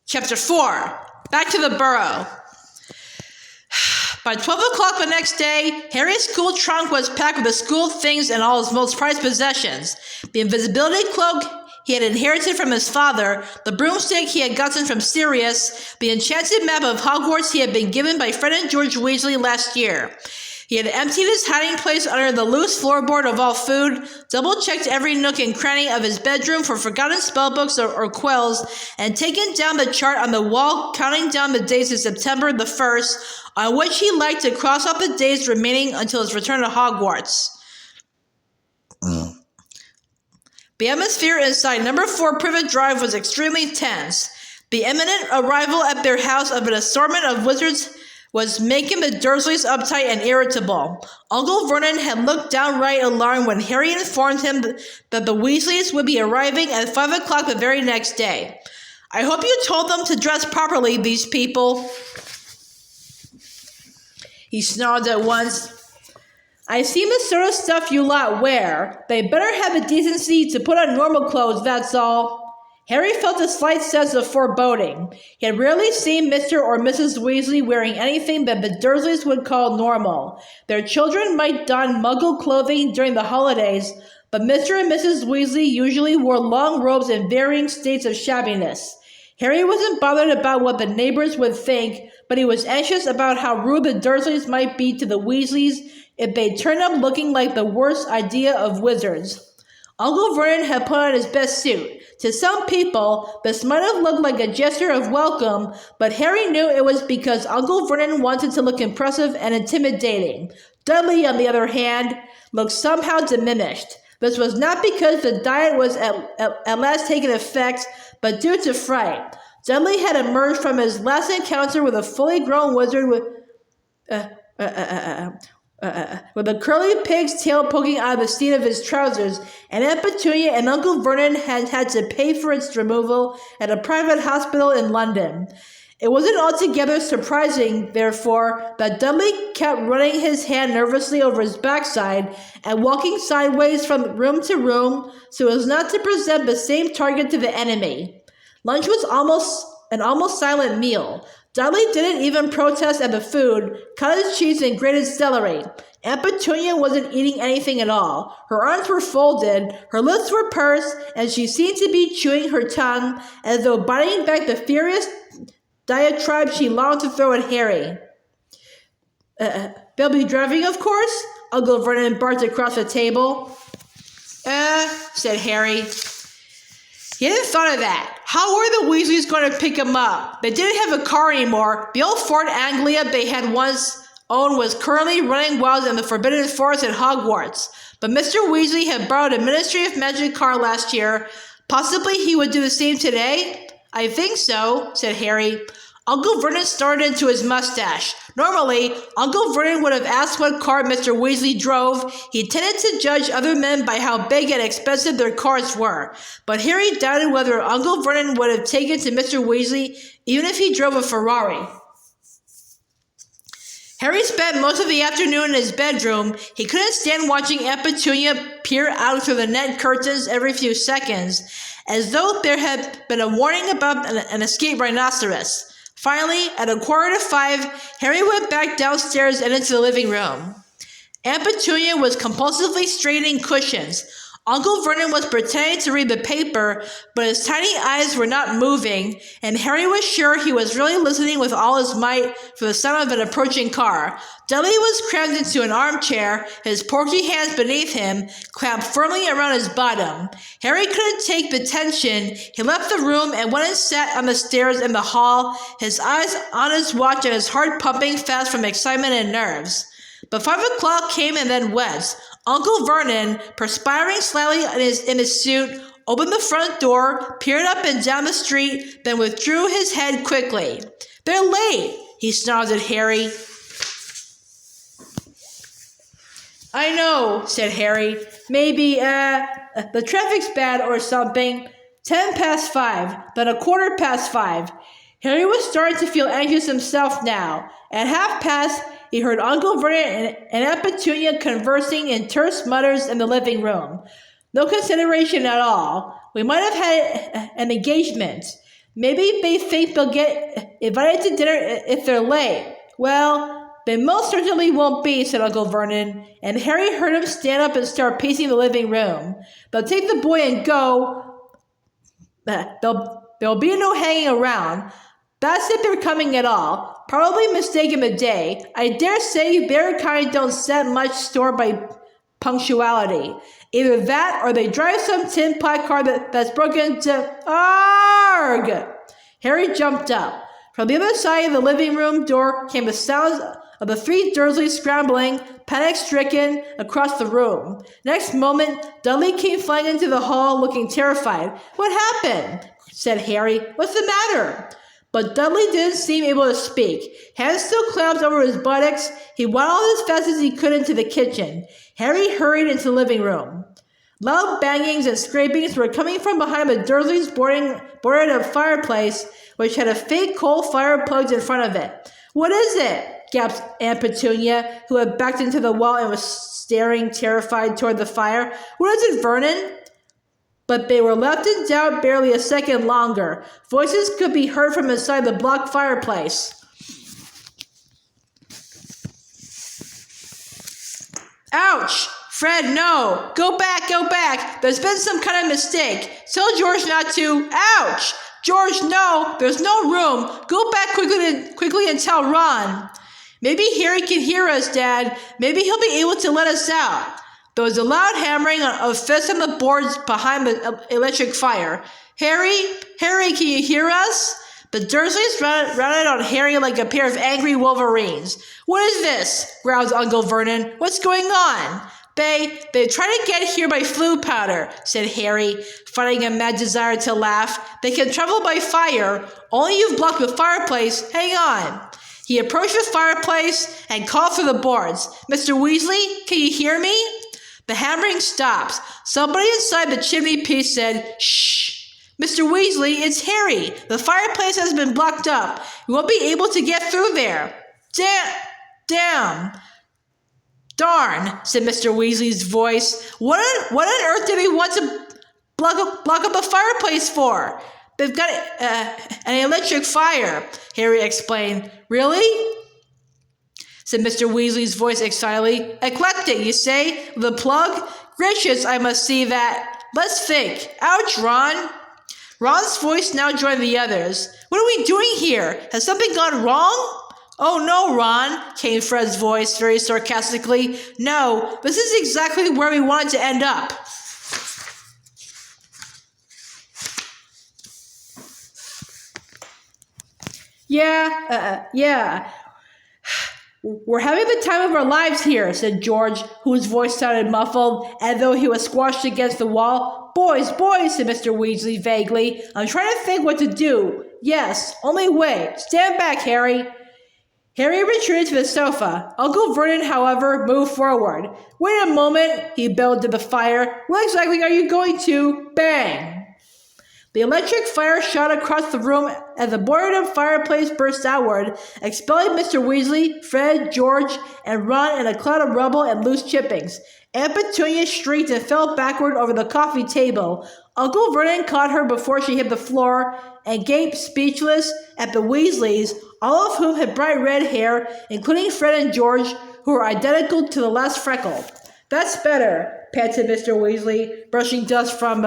Chapter 4. Back to the Burrow. By 12 o'clock the next day, Harry's school trunk was packed with the school things and all his most prized possessions. The invisibility cloak he had inherited from his father, the broomstick he had gotten from Sirius, the enchanted map of Hogwarts he had been given by Fred and George Weasley last year. He had emptied his hiding place under the loose floorboard of all food, double-checked every nook and cranny of his bedroom for forgotten spellbooks or quills, and taken down the chart on the wall counting down the days to September the 1st, on which he liked to cross off the days remaining until his return to Hogwarts. The atmosphere inside number 4 Privet Drive was extremely tense. The imminent arrival at their house of an assortment of wizards was making the Dursleys uptight and irritable. Uncle Vernon had looked downright alarmed when Harry informed him that the Weasleys would be arriving at 5 o'clock the very next day. "I hope you told them to dress properly, these people," he snarled at once. "I've seen the sort of stuff you lot wear. They better have the decency to put on normal clothes, that's all." Harry felt a slight sense of foreboding. He had rarely seen Mr. or Mrs. Weasley wearing anything that the Dursleys would call normal. Their children might don Muggle clothing during the holidays, but Mr. and Mrs. Weasley usually wore long robes in varying states of shabbiness. Harry wasn't bothered about what the neighbors would think, but he was anxious about how rude the Dursleys might be to the Weasleys if they turned up looking like the worst idea of wizards. Uncle Vernon had put on his best suit. To some people, this might have looked like a gesture of welcome, but Harry knew it was because Uncle Vernon wanted to look impressive and intimidating. Dudley, on the other hand, looked somehow diminished. This was not because the diet was at last taking effect, but due to fright. Dudley had emerged from his last encounter with a fully grown wizard with a curly pig's tail poking out of the seat of his trousers, and Aunt Petunia and Uncle Vernon had to pay for its removal at a private hospital in London. It wasn't altogether surprising, therefore, that Dudley kept running his hand nervously over his backside and walking sideways from room to room so as not to present the same target to the enemy. Lunch was an almost silent meal. Dudley didn't even protest at the food, cottage cheese and grated celery. Aunt Petunia wasn't eating anything at all. Her arms were folded, her lips were pursed, and she seemed to be chewing her tongue as though biting back the furious diatribe she longed to throw at Harry. "They'll be driving, of course?" Uncle Vernon barked across the table. Said Harry. He hadn't thought of that. How were the Weasleys going to pick him up? They didn't have a car anymore. The old Ford Anglia they had once owned was currently running wild in the Forbidden Forest at Hogwarts. But Mr. Weasley had borrowed a Ministry of Magic car last year. Possibly he would do the same today? "I think so," said Harry. Uncle Vernon started into his mustache. Normally, Uncle Vernon would have asked what car Mr. Weasley drove. He tended to judge other men by how big and expensive their cars were. But Harry doubted whether Uncle Vernon would have taken to Mr. Weasley even if he drove a Ferrari. Harry spent most of the afternoon in his bedroom. He couldn't stand watching Aunt Petunia peer out through the net curtains every few seconds, as though there had been a warning about an escaped rhinoceros. Finally, at 4:45, Harry went back downstairs and into the living room. Aunt Petunia was compulsively straightening cushions. Uncle Vernon was pretending to read the paper, but his tiny eyes were not moving, and Harry was sure he was really listening with all his might for the sound of an approaching car. Dudley was crammed into an armchair, his porky hands beneath him, clamped firmly around his bottom. Harry couldn't take the tension. He left the room and went and sat on the stairs in the hall, his eyes on his watch and his heart pumping fast from excitement and nerves. But 5 o'clock came and then went. Uncle Vernon, perspiring slightly in his suit, opened the front door, peered up and down the street, then withdrew his head quickly. "They're late," he snarled at Harry. "I know," said Harry. "Maybe, the traffic's bad or something. 5:10, then 5:15. Harry was starting to feel anxious himself now. At 5:30, he heard Uncle Vernon and Aunt Petunia conversing in terse mutters in the living room. "No consideration at all. We might have had an engagement." Maybe they think they'll get invited to dinner if they're late. Well, they most certainly won't be, said Uncle Vernon, and Harry heard him stand up and start pacing the living room. They'll take the boy and go. There'll be no hanging around. That's if they're coming at all. Probably mistaken the day. I dare say their kind don't set much store by punctuality. Either that or they drive some tin pot car that's broken into... Arg! Harry jumped up. From the other side of the living room door came the sounds of the three Dursleys scrambling, panic-stricken, across the room. Next moment, Dudley came flying into the hall, looking terrified. What happened? Said Harry. What's the matter? But Dudley didn't seem able to speak. Hands still clamped over his buttocks, he waddled as fast as he could into the kitchen. Harry hurried into the living room. Loud bangings and scrapings were coming from behind the Dursleys' boarded-up fireplace, which had a fake coal fire plugged in front of it. What is it? Gasped Aunt Petunia, who had backed into the wall and was staring terrified toward the fire. What is it, Vernon? But they were left in doubt barely a second longer. Voices could be heard from inside the block fireplace. Ouch! Fred, no! Go back, go back! There's been some kind of mistake. Tell George not to... Ouch! George, no! There's no room! Go back quickly and tell Ron. Maybe Harry can hear us, Dad. Maybe he'll be able to let us out. There was a loud hammering of fists on the boards behind the electric fire. Harry, can you hear us? The Dursleys rounded on Harry like a pair of angry wolverines. What is this? Growled Uncle Vernon. What's going on? They tried to get here by flue powder, said Harry, fighting a mad desire to laugh. They can travel by fire. Only you've blocked the fireplace. Hang on. He approached the fireplace and called through the boards. Mr. Weasley, can you hear me? The hammering stopped. Somebody inside the chimney piece said, Shh. Mr. Weasley, it's Harry. The fireplace has been blocked up. You won't be able to get through there. Damn. Darn, said Mr. Weasley's voice. What on earth do they want to block up a fireplace for? They've got an electric fire, Harry explained. Really? Said Mr. Weasley's voice excitedly. Eclectic, you say? The plug? Gracious, I must see that. Let's think. Ouch, Ron. Ron's voice now joined the others. What are we doing here? Has something gone wrong? Oh, no, Ron, came Fred's voice very sarcastically. No, this is exactly where we wanted to end up. Yeah. We're having the time of our lives here, said George, whose voice sounded muffled, as though he was squashed against the wall. Boys, said Mr. Weasley vaguely. I'm trying to think what to do. Yes, only wait. Stand back, Harry. Harry retreated to the sofa. Uncle Vernon, however, moved forward. Wait a moment, he bellowed to the fire. What exactly are you going to? Bang! The electric fire shot across the room as the boarded-up fireplace burst outward, expelling Mr. Weasley, Fred, George, and Ron in a cloud of rubble and loose chippings. Aunt Petunia shrieked and fell backward over the coffee table. Uncle Vernon caught her before she hit the floor and gaped speechless at the Weasleys, all of whom had bright red hair, including Fred and George, who were identical to the last freckle. That's better, panted Mr. Weasley, brushing dust from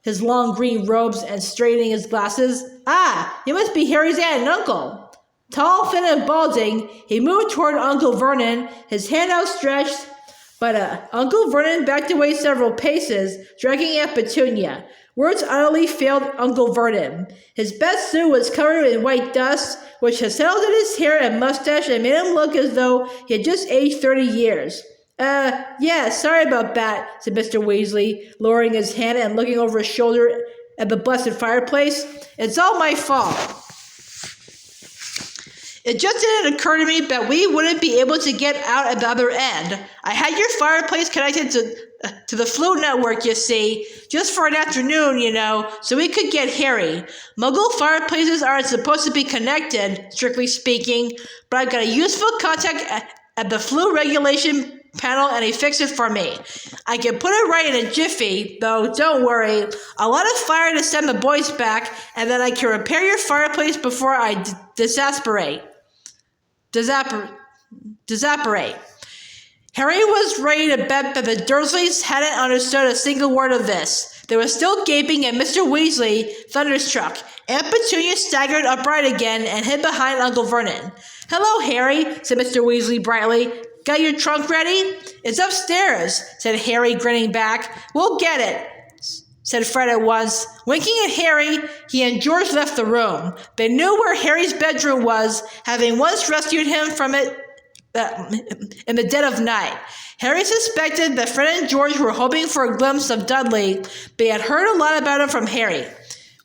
his long green robes and straightening his glasses. Ah, you must be Harry's aunt and uncle. Tall, thin, and balding, he moved toward Uncle Vernon, his hand outstretched, but Uncle Vernon backed away several paces, dragging Aunt Petunia. Words utterly failed Uncle Vernon. His best suit was covered in white dust, which had settled in his hair and mustache and made him look as though he had just aged 30 years. Yeah, sorry about that, said Mr. Weasley, lowering his hand and looking over his shoulder at the blessed fireplace. It's all my fault. It just didn't occur to me that we wouldn't be able to get out at the other end. I had your fireplace connected to the flute network, you see, just for an afternoon, so we could get Harry. Muggle fireplaces aren't supposed to be connected, strictly speaking, but I've got a useful contact at the flute regulation panel and he fixed it for me. I can put it right in a jiffy, though don't worry. A lot of fire to send the boys back, and then I can repair your fireplace before I disapparate. Harry was ready to bet that the Dursleys hadn't understood a single word of this. They were still gaping at Mr. Weasley, thunderstruck. Aunt Petunia staggered upright again and hid behind Uncle Vernon. "Hello, Harry," said Mr. Weasley brightly. "Got your trunk ready?" "It's upstairs," said Harry, grinning back. "We'll get it," said Fred at once. Winking at Harry, he and George left the room. They knew where Harry's bedroom was, having once rescued him from it in the dead of night. Harry suspected that Fred and George were hoping for a glimpse of Dudley, but he had heard a lot about him from Harry.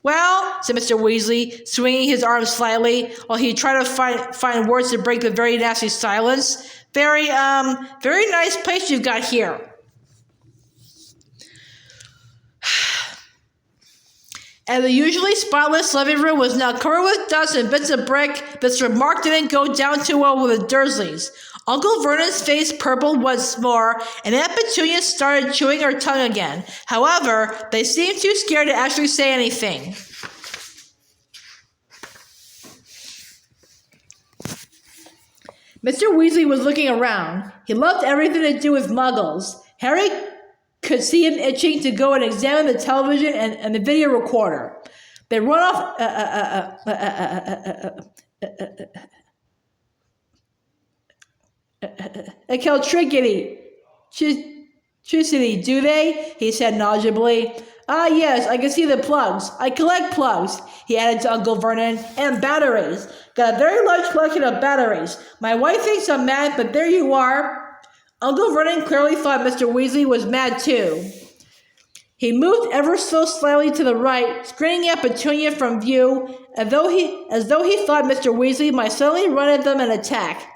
"Well," said Mr. Weasley, swinging his arms slightly while he tried to find words to break the very nasty silence. Very nice place you've got here." And the usually spotless living room was now covered with dust and bits of brick. This remark didn't go down too well with the Dursleys. Uncle Vernon's face purpled once more, and Aunt Petunia started chewing her tongue again. However, they seemed too scared to actually say anything. Mr. Weasley was looking around. He loved everything to do with muggles. Harry could see him itching to go and examine the television and the video recorder. They run off a Caltricity, do they? He said nausically. "Ah, yes, I can see the plugs. I collect plugs," he added to Uncle Vernon, "and batteries. Got a very large collection of batteries. My wife thinks I'm mad, but there you are." Uncle Vernon clearly thought Mr. Weasley was mad too. He moved ever so slightly to the right, screening at Petunia from view, as though he thought Mr. Weasley might suddenly run at them and attack.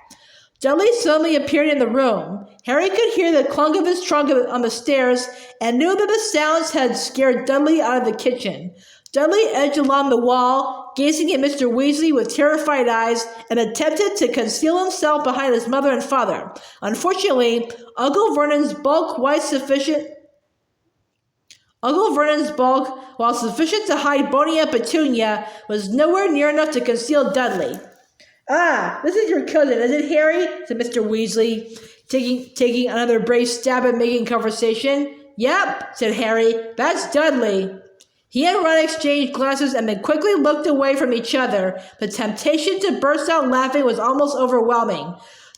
Dudley suddenly appeared in the room. Harry could hear the clunk of his trunk on the stairs and knew that the sounds had scared Dudley out of the kitchen. Dudley edged along the wall, gazing at Mr. Weasley with terrified eyes, and attempted to conceal himself behind his mother and father. Unfortunately, Uncle Vernon's bulk, while sufficient to hide Boney and Petunia, was nowhere near enough to conceal Dudley. "Ah, this is your cousin, is it, Harry?" said Mr. Weasley, taking another brave stab at making conversation. "Yep," said Harry, "that's Dudley." He and Ron exchanged glances and then quickly looked away from each other. The temptation to burst out laughing was almost overwhelming.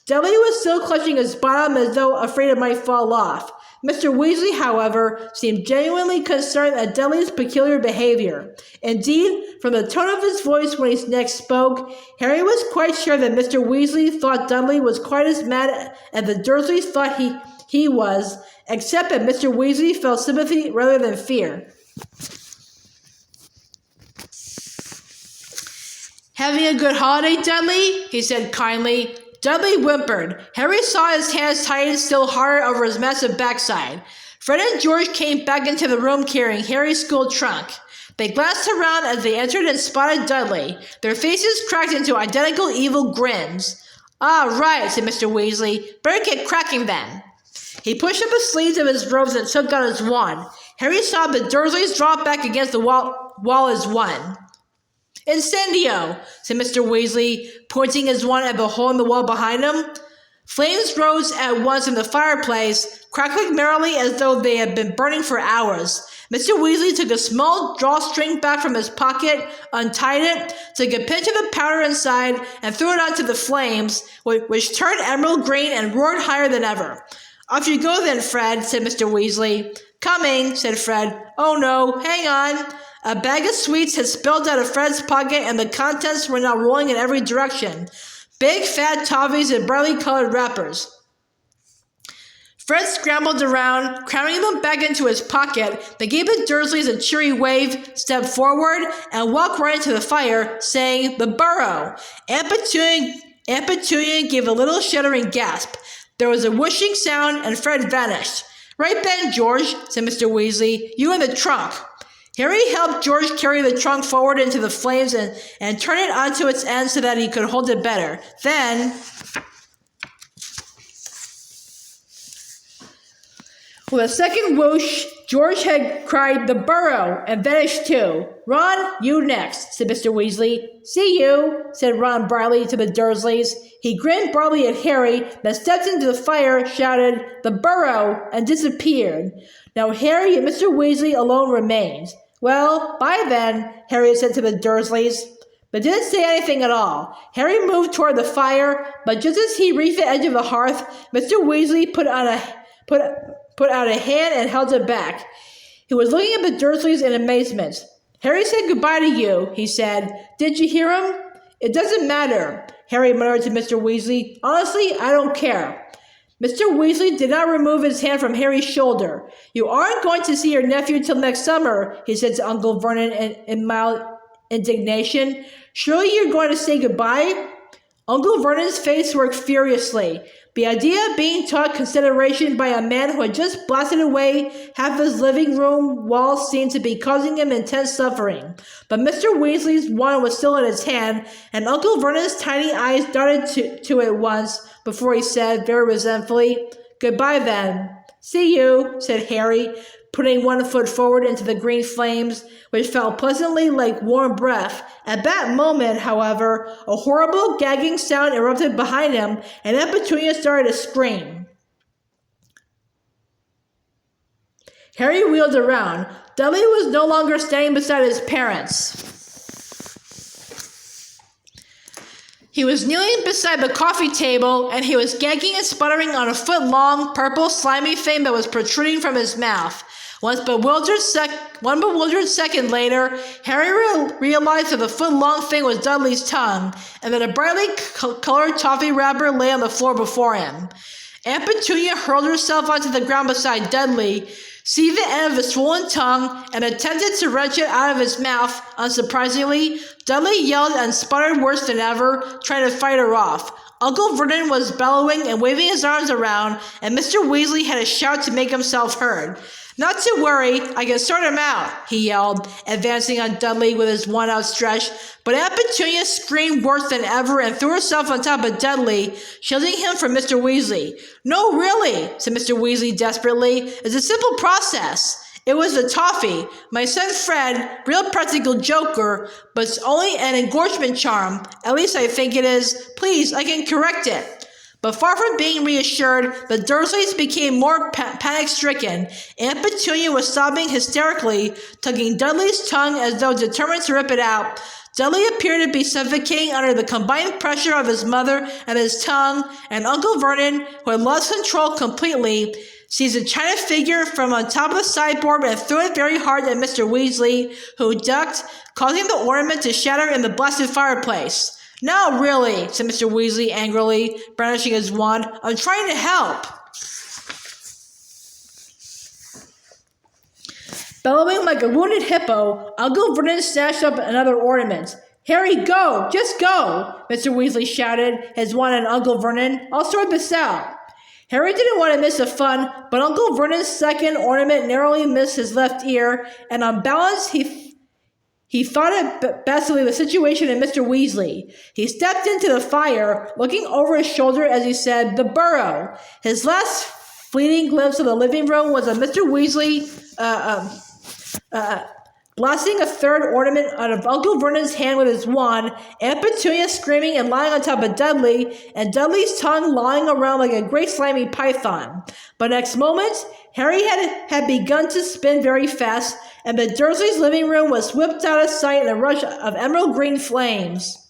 Dudley was still clutching his bottom as though afraid it might fall off. Mr. Weasley, however, seemed genuinely concerned at Dudley's peculiar behavior. Indeed, from the tone of his voice when he next spoke, Harry was quite sure that Mr. Weasley thought Dudley was quite as mad as the Dursleys thought he was, except that Mr. Weasley felt sympathy rather than fear. "Having a good holiday, Dudley?" he said kindly. Dudley whimpered. Harry saw his hands tighten still harder over his massive backside. Fred and George came back into the room carrying Harry's school trunk. They glanced around as they entered and spotted Dudley. Their faces cracked into identical evil grins. "Ah, right," said Mr. Weasley. "Better get cracking then." He pushed up the sleeves of his robes and took out his wand. Harry saw the Dursleys drop back against the wall as one. "Incendio," said Mr. Weasley, pointing his wand at the hole in the wall behind him. Flames rose at once in the fireplace, crackling merrily as though they had been burning for hours. Mr. Weasley took a small drawstring back from his pocket, untied it, took a pinch of the powder inside, and threw it onto the flames, which turned emerald green and roared higher than ever. "Off you go then, Fred," said Mr. Weasley. "Coming," said Fred. "Oh no, hang on." A bag of sweets had spilled out of Fred's pocket, and the contents were now rolling in every direction. Big, fat toffees in brightly colored wrappers. Fred scrambled around, cramming them back into his pocket. They gave the Dursleys a cheery wave, stepped forward, and walked right into the fire, saying, "The Burrow." Aunt Petunia gave a little shuddering gasp. There was a whooshing sound, and Fred vanished. "Right then, George," said Mr. Weasley. "You in the trunk." Harry helped George carry the trunk forward into the flames and turn it onto its end so that he could hold it better. Then, With a second whoosh, George had cried the Burrow and vanished too. Ron, you next, said Mr. Weasley. See you, said Ron brightly to the Dursleys. He grinned broadly at Harry, then stepped into the fire, shouted, the Burrow, and disappeared. Now Harry and Mr. Weasley alone remained. Well, bye then, Harry said to the Dursleys, but didn't say anything at all. Harry moved toward the fire, but just as he reached the edge of the hearth, Mr. Weasley put out a hand and held it back. He was looking at the Dursleys in amazement. Harry said goodbye to you, he said. Did you hear him? It doesn't matter, Harry muttered to Mr. Weasley. Honestly, I don't care. Mr. Weasley did not remove his hand from Harry's shoulder. You aren't going to see your nephew till next summer, he said to Uncle Vernon in mild indignation. Surely you're going to say goodbye? Uncle Vernon's face worked furiously. The idea of being taught consideration by a man who had just blasted away half his living room walls seemed to be causing him intense suffering. But Mr. Weasley's wand was still in his hand, and Uncle Vernon's tiny eyes darted to it once before he said, very resentfully, Goodbye then. See you, said Harry, putting one foot forward into the green flames, which felt pleasantly like warm breath. At that moment, however, a horrible gagging sound erupted behind him, and Aunt Petunia started to scream. Harry wheeled around. Dudley was no longer standing beside his parents. He was kneeling beside the coffee table, and he was gagging and sputtering on a foot-long, purple, slimy thing that was protruding from his mouth. One bewildered second later, Harry realized that the foot-long thing was Dudley's tongue, and that a brightly colored toffee wrapper lay on the floor before him. Aunt Petunia hurled herself onto the ground beside Dudley, seized the end of his swollen tongue, and attempted to wrench it out of his mouth. Unsurprisingly, Dudley yelled and sputtered worse than ever, trying to fight her off. Uncle Vernon was bellowing and waving his arms around, and Mr. Weasley had a shout to make himself heard. Not to worry, I can sort him out, he yelled, advancing on Dudley with his wand outstretched. But Aunt Petunia screamed worse than ever and threw herself on top of Dudley, shielding him from Mr. Weasley. No, really, said Mr. Weasley desperately. It's a simple process. It was the toffee. My son Fred, real practical joker, but it's only an engorgement charm. At least I think it is. Please, I can correct it. But far from being reassured, the Dursleys became more panic-stricken. Aunt Petunia was sobbing hysterically, tugging Dudley's tongue as though determined to rip it out. Dudley appeared to be suffocating under the combined pressure of his mother and his tongue, and Uncle Vernon, who had lost control completely, seized a china figure from on top of the sideboard and threw it very hard at Mr. Weasley, who ducked, causing the ornament to shatter in the blasted fireplace. No, really, said Mr. Weasley angrily, brandishing his wand. I'm trying to help. Bellowing like a wounded hippo, Uncle Vernon snatched up another ornament. Harry, go! Just go! Mr. Weasley shouted, his wand at Uncle Vernon. I'll sort this out. Harry didn't want to miss the fun, but Uncle Vernon's second ornament narrowly missed his left ear, and on balance he thought it best to leave the situation in Mr. Weasley. He stepped into the fire, looking over his shoulder as he said, the Burrow. His last fleeting glimpse of the living room was of Mr. Weasley blasting a third ornament out of Uncle Vernon's hand with his wand, Aunt Petunia screaming and lying on top of Dudley, and Dudley's tongue lolling around like a great slimy python. But next moment, Harry had begun to spin very fast, and the Dursleys' living room was whipped out of sight in a rush of emerald green flames.